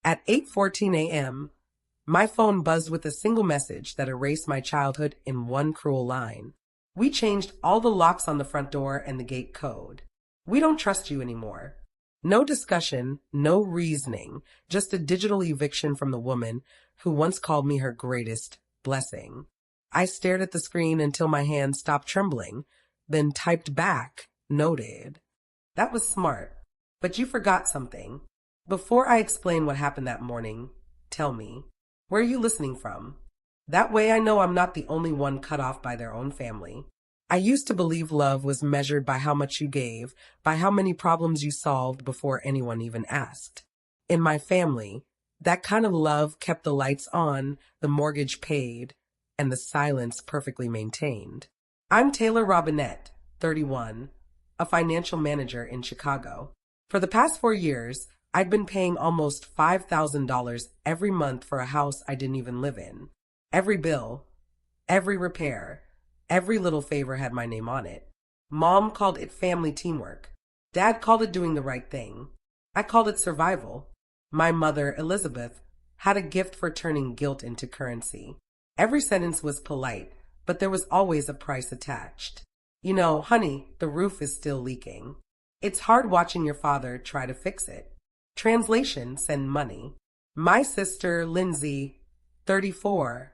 At 8:14 a.m., my phone buzzed with a single message that erased my childhood in one cruel line. We changed all the locks on the front door and the gate code. We don't trust you anymore. No discussion, no reasoning, just a digital eviction from the woman who once called me her greatest blessing. I stared at the screen until my hand stopped trembling, then typed back, noted. That was smart, but you forgot something. Before I explain what happened that morning, tell me, where are you listening from? That way I know I'm not the only one cut off by their own family. I used to believe love was measured by how much you gave, by how many problems you solved before anyone even asked. In my family, that kind of love kept the lights on, the mortgage paid, and the silence perfectly maintained. I'm Taylor Robinette, 31, a financial manager in Chicago. For the past 4 years, I'd been paying almost $5,000 every month for a house I didn't even live in. Every bill, every repair, every little favor had my name on it. Mom called it family teamwork. Dad called it doing the right thing. I called it survival. My mother, Elizabeth, had a gift for turning guilt into currency. Every sentence was polite, but there was always a price attached. You know, honey, the roof is still leaking. It's hard watching your father try to fix it. Translation, send money. My sister, Lindsay, 34,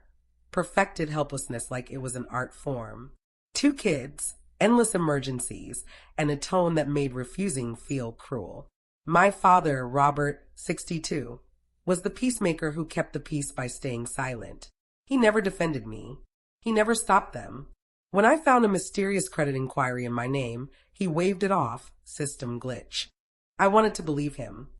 perfected helplessness like it was an art form. 2 kids, endless emergencies, and a tone that made refusing feel cruel. My father, Robert, 62, was the peacemaker who kept the peace by staying silent. He never defended me. He never stopped them. When I found a mysterious credit inquiry in my name, he waved it off, system glitch. I wanted to believe him.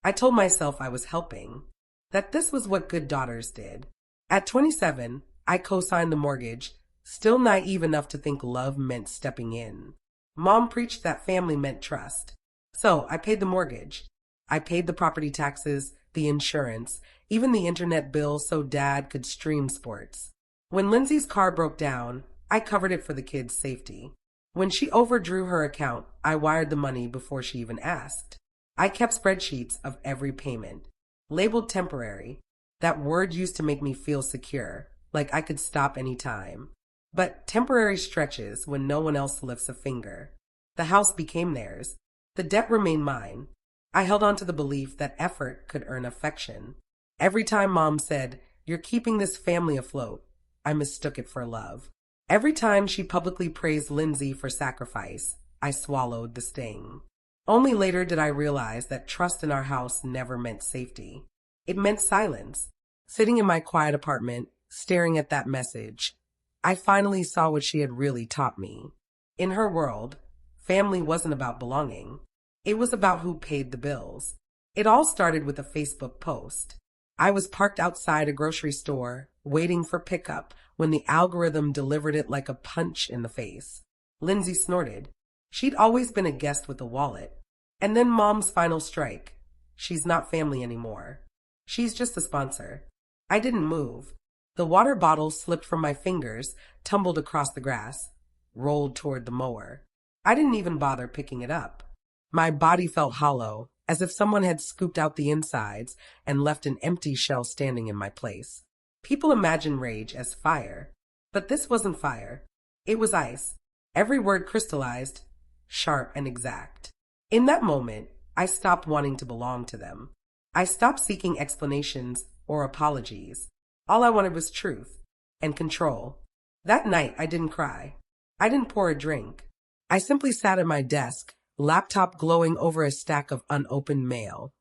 I told myself I was helping, that this was what good daughters did. At 27, I co-signed the mortgage, still naive enough to think love meant stepping in. Mom preached that family meant trust. So I paid the mortgage. I paid the property taxes, the insurance, even the internet bill so Dad could stream sports. When Lindsay's car broke down, I covered it for the kids' safety. When she overdrew her account, I wired the money before she even asked. I kept spreadsheets of every payment, labeled temporary. That word used to make me feel secure, like I could stop any time. But temporary stretches when no one else lifts a finger. The house became theirs. The debt remained mine. I held on to the belief that effort could earn affection. Every time Mom said, "You're keeping this family afloat," I mistook it for love. Every time she publicly praised Lindsay for sacrifice, I swallowed the sting. Only later did I realize that trust in our house never meant safety. It meant silence. Sitting in my quiet apartment, staring at that message, I finally saw what she had really taught me. In her world, family wasn't about belonging. It was about who paid the bills. It all started with a Facebook post. I was parked outside a grocery store, waiting for pickup, when the algorithm delivered it like a punch in the face. Lindsay snorted. She'd always been a guest with a wallet. And then Mom's final strike. She's not family anymore. She's just a sponsor. I didn't move. The water bottle slipped from my fingers, tumbled across the grass, rolled toward the mower. I didn't even bother picking it up. My body felt hollow, as if someone had scooped out the insides and left an empty shell standing in my place. People imagine rage as fire, but this wasn't fire. It was ice. Every word crystallized, sharp and exact. In that moment, I stopped wanting to belong to them. I stopped seeking explanations or apologies. All I wanted was truth and control. That night, I didn't cry. I didn't pour a drink. I simply sat at my desk, laptop glowing over a stack of unopened mail.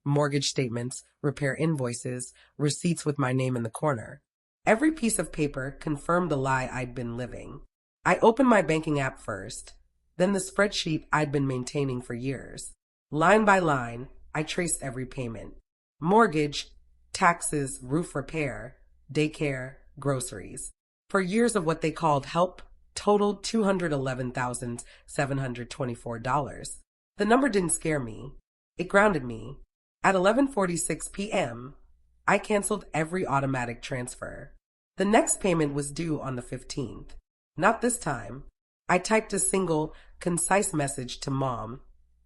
Mortgage statements, repair invoices, receipts with my name in the corner. Every piece of paper confirmed the lie I'd been living. I opened my banking app first, then the spreadsheet I'd been maintaining for years. Line by line, I traced every payment. Mortgage, taxes, roof repair, daycare, groceries. For years of what they called help totaled $211,724. The number didn't scare me. It grounded me. At 11:46 p.m., I canceled every automatic transfer. The next payment was due on the 15th. Not this time. I typed a single, concise message to Mom.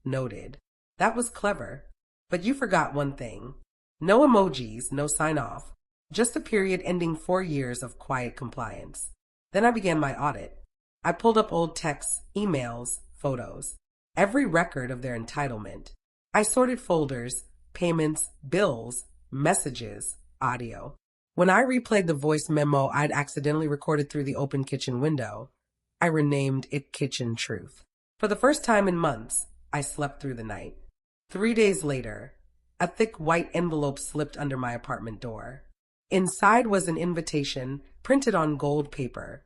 Noted. That was clever. But you forgot one thing. No emojis, no sign off. Just a period ending 4 years of quiet compliance. Then I began my audit. I pulled up old texts, emails, photos, every record of their entitlement. I sorted folders, payments, bills, messages, audio. When I replayed the voice memo I'd accidentally recorded through the open kitchen window, I renamed it Kitchen Truth. For the first time in months, I slept through the night. 3 days later, a thick white envelope slipped under my apartment door. Inside was an invitation printed on gold paper.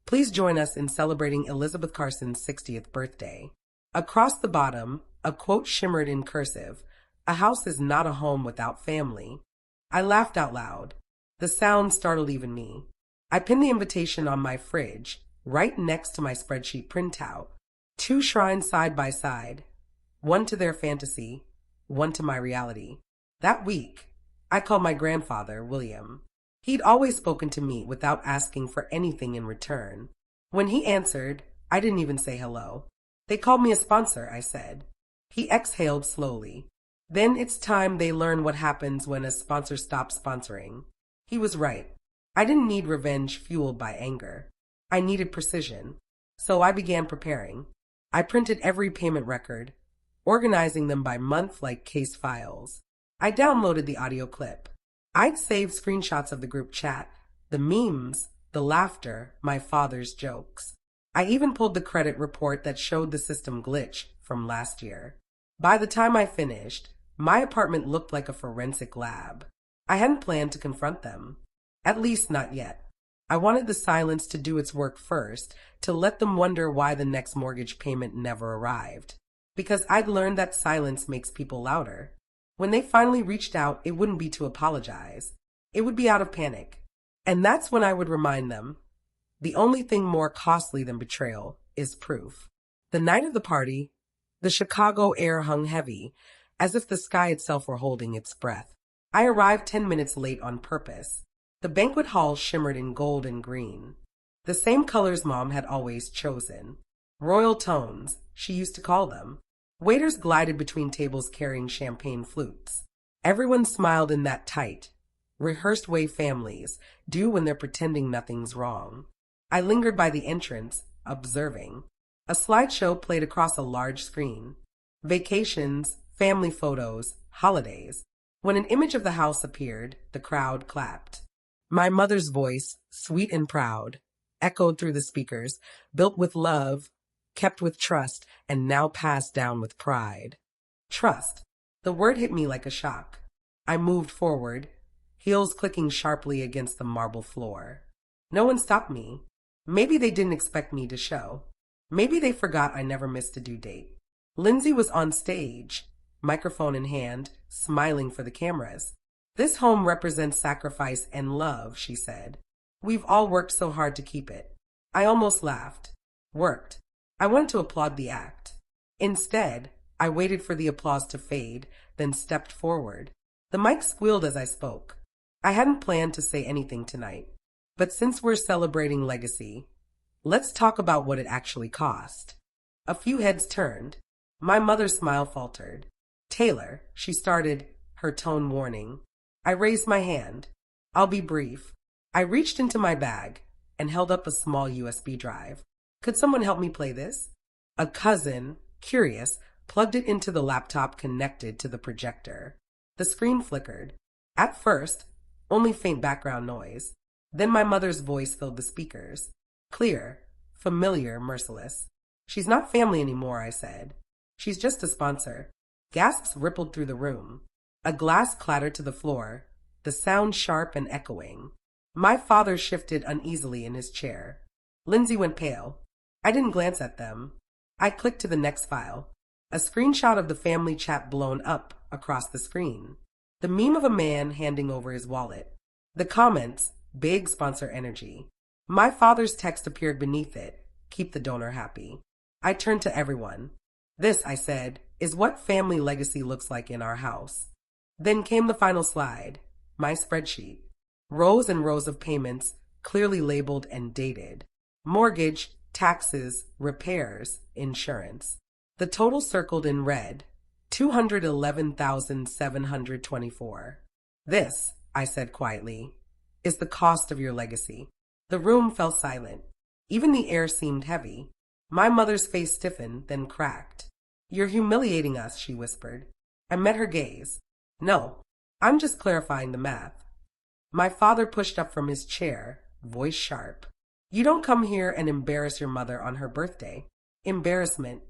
Please join us in celebrating Elizabeth Carson's 60th birthday. Across the bottom, a quote shimmered in cursive: "A house is not a home without family." I laughed out loud. The sound startled even me. I pinned the invitation on my fridge, right next to my spreadsheet printout. 2 shrines side by side, one to their fantasy, one to my reality. That week, I called my grandfather, William. He'd always spoken to me without asking for anything in return. When he answered, I didn't even say hello. "They called me a sponsor," I said. He exhaled slowly. "Then it's time they learn what happens when a sponsor stops sponsoring." He was right. I didn't need revenge fueled by anger. I needed precision. So I began preparing. I printed every payment record, organizing them by month like case files. I downloaded the audio clip. I'd saved screenshots of the group chat, the memes, the laughter, my father's jokes. I even pulled the credit report that showed the system glitch from last year. By the time I finished, my apartment looked like a forensic lab. I hadn't planned to confront them. At least not yet. I wanted the silence to do its work first, to let them wonder why the next mortgage payment never arrived. Because I'd learned that silence makes people louder. When they finally reached out, it wouldn't be to apologize. It would be out of panic. And that's when I would remind them, the only thing more costly than betrayal is proof. The night of the party, the Chicago air hung heavy, as if the sky itself were holding its breath. I arrived 10 minutes late on purpose. The banquet hall shimmered in gold and green, the same colors Mom had always chosen. Royal tones, she used to call them. Waiters glided between tables carrying champagne flutes. Everyone smiled in that tight, rehearsed way families do when they're pretending nothing's wrong. I lingered by the entrance, observing. A slideshow played across a large screen. Vacations, family photos, holidays. When an image of the house appeared, the crowd clapped. My mother's voice, sweet and proud, echoed through the speakers, built with love, kept with trust, and now passed down with pride. Trust. The word hit me like a shock. I moved forward, heels clicking sharply against the marble floor. No one stopped me. Maybe they didn't expect me to show. Maybe they forgot I never missed a due date. Lindsay was on stage, microphone in hand, smiling for the cameras. "This home represents sacrifice and love," she said. "We've all worked so hard to keep it." I almost laughed. Worked. I wanted to applaud the act. Instead, I waited for the applause to fade, then stepped forward. The mic squealed as I spoke. I hadn't planned to say anything tonight. But since we're celebrating legacy, let's talk about what it actually cost. A few heads turned. My mother's smile faltered. "Taylor," she started, her tone warning. I raised my hand. "I'll be brief." I reached into my bag and held up a small USB drive. "Could someone help me play this?" A cousin, curious, plugged it into the laptop connected to the projector. The screen flickered. At first, only faint background noise. Then my mother's voice filled the speakers. Clear, familiar, merciless. "She's not family anymore," I said. "She's just a sponsor." Gasps rippled through the room. A glass clattered to the floor, the sound sharp and echoing. My father shifted uneasily in his chair. Lindsay went pale. I didn't glance at them. I clicked to the next file. A screenshot of the family chat blown up across the screen. The meme of a man handing over his wallet. The comments, big sponsor energy. My father's text appeared beneath it. "Keep the donor happy." I turned to everyone. "This," I said, "is what family legacy looks like in our house." Then came the final slide, my spreadsheet. Rows and rows of payments, clearly labeled and dated. Mortgage, taxes, repairs, insurance. The total circled in red, $211,724. This, I said quietly, is the cost of your legacy. The room fell silent. Even the air seemed heavy. My mother's face stiffened, then cracked. You're humiliating us, she whispered. I met her gaze. No, I'm just clarifying the math. My father pushed up from his chair, voice sharp. You don't come here and embarrass your mother on her birthday. Embarrassment.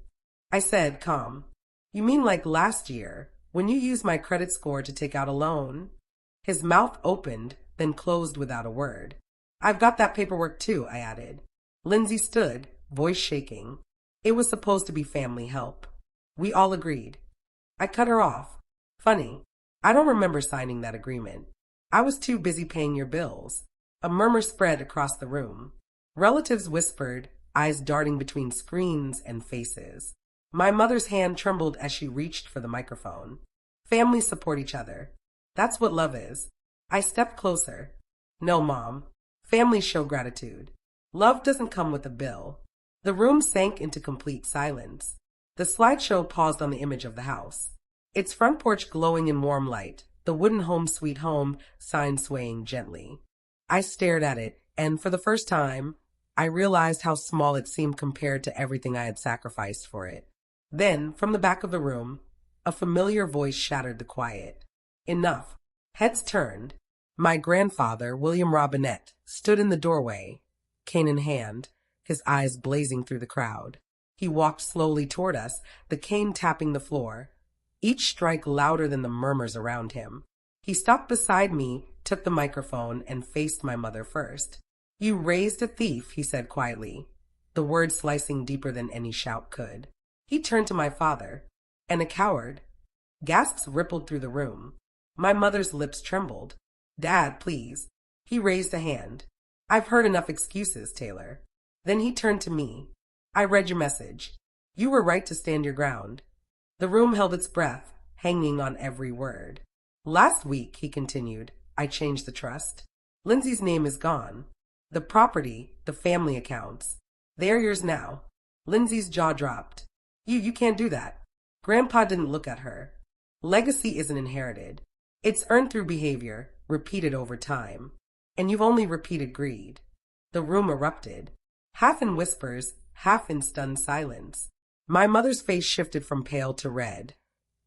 I said, calm. You mean like last year, when you used my credit score to take out a loan? His mouth opened, then closed without a word. I've got that paperwork too, I added. Lindsay stood, voice shaking. It was supposed to be family help. We all agreed. I cut her off. Funny, I don't remember signing that agreement. I was too busy paying your bills. A murmur spread across the room. Relatives whispered, eyes darting between screens and faces. My mother's hand trembled as she reached for the microphone. Families support each other. That's what love is. I stepped closer. No, Mom. Families show gratitude. Love doesn't come with a bill. The room sank into complete silence. The slideshow paused on the image of the house. Its front porch glowing in warm light, the wooden home sweet home sign swaying gently. I stared at it, and for the first time, I realized how small it seemed compared to everything I had sacrificed for it. Then, from the back of the room, a familiar voice shattered the quiet. Enough. Heads turned. My grandfather, William Robinette, stood in the doorway, cane in hand, his eyes blazing through the crowd. He walked slowly toward us, the cane tapping the floor, each strike louder than the murmurs around him. He stopped beside me, took the microphone, and faced my mother first. You raised a thief, he said quietly, the words slicing deeper than any shout could. He turned to my father. And a coward. Gasps rippled through the room. My mother's lips trembled. Dad, please. He raised a hand. I've heard enough excuses, Taylor. Then he turned to me. I read your message. You were right to stand your ground. The room held its breath, hanging on every word. Last week, he continued, I changed the trust. Lindsay's name is gone. The property, the family accounts. They're yours now. Lindsay's jaw dropped. You can't do that. Grandpa didn't look at her. Legacy isn't inherited. It's earned through behavior, repeated over time. And you've only repeated greed. The room erupted, half in whispers, half in stunned silence. My mother's face shifted from pale to red,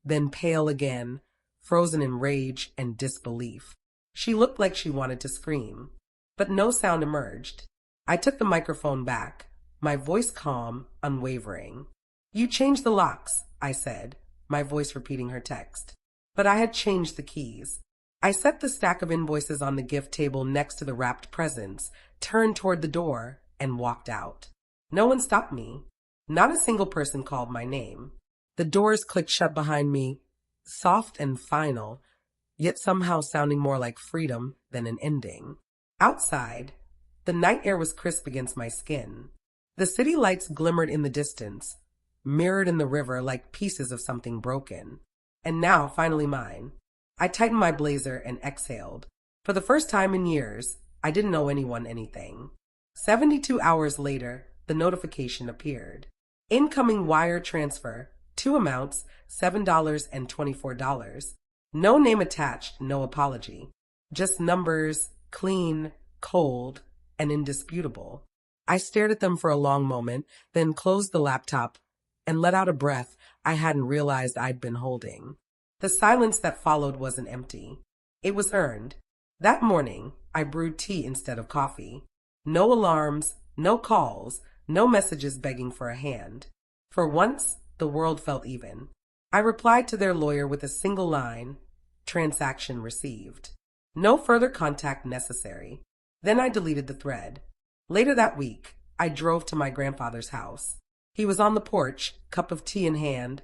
then pale again, frozen in rage and disbelief. She looked like she wanted to scream, but no sound emerged. I took the microphone back, my voice calm, unwavering. You changed the locks, I said, my voice repeating her text. But I had changed the keys. I set the stack of invoices on the gift table next to the wrapped presents, turned toward the door, and walked out. No one stopped me. Not a single person called my name. The doors clicked shut behind me, soft and final, yet somehow sounding more like freedom than an ending. Outside, the night air was crisp against my skin. The city lights glimmered in the distance, mirrored in the river like pieces of something broken. And now, finally mine. I tightened my blazer and exhaled. For the first time in years, I didn't owe anyone anything. 72 hours later, the notification appeared. Incoming wire transfer, 2 amounts, $7 and $24. No name attached, no apology. Just numbers, clean, cold, and indisputable. I stared at them for a long moment, then closed the laptop and let out a breath I hadn't realized I'd been holding. The silence that followed wasn't empty. It was earned. That morning, I brewed tea instead of coffee. No alarms, no calls, no messages begging for a hand. For once, the world felt even. I replied to their lawyer with a single line, transaction received. No further contact necessary. Then I deleted the thread. Later that week, I drove to my grandfather's house. He was on the porch, cup of tea in hand,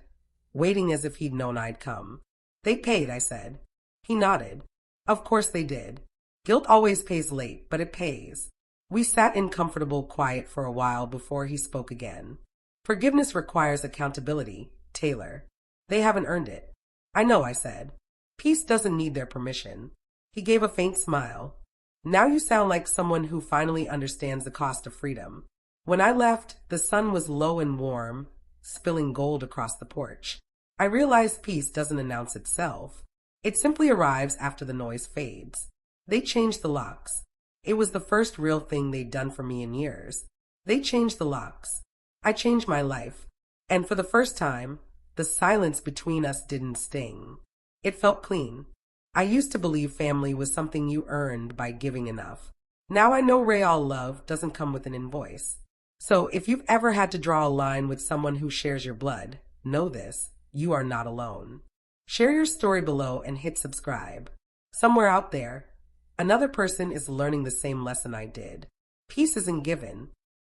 waiting as if he'd known I'd come. They paid, I said. He nodded. Of course they did. Guilt always pays late, but it pays. We sat in comfortable quiet for a while before he spoke again. Forgiveness requires accountability, Taylor. They haven't earned it. I know, I said. Peace doesn't need their permission. He gave a faint smile. Now you sound like someone who finally understands the cost of freedom. When I left, the sun was low and warm, spilling gold across the porch. I realized peace doesn't announce itself. It simply arrives after the noise fades. They changed the locks. It was the first real thing they'd done for me in years. They changed the locks. I changed my life. And for the first time, the silence between us didn't sting. It felt clean. I used to believe family was something you earned by giving enough. Now I know real love doesn't come with an invoice. So if you've ever had to draw a line with someone who shares your blood, know this, you are not alone. Share your story below and hit subscribe. Somewhere out there, another person is learning the same lesson I did. Peace isn't given.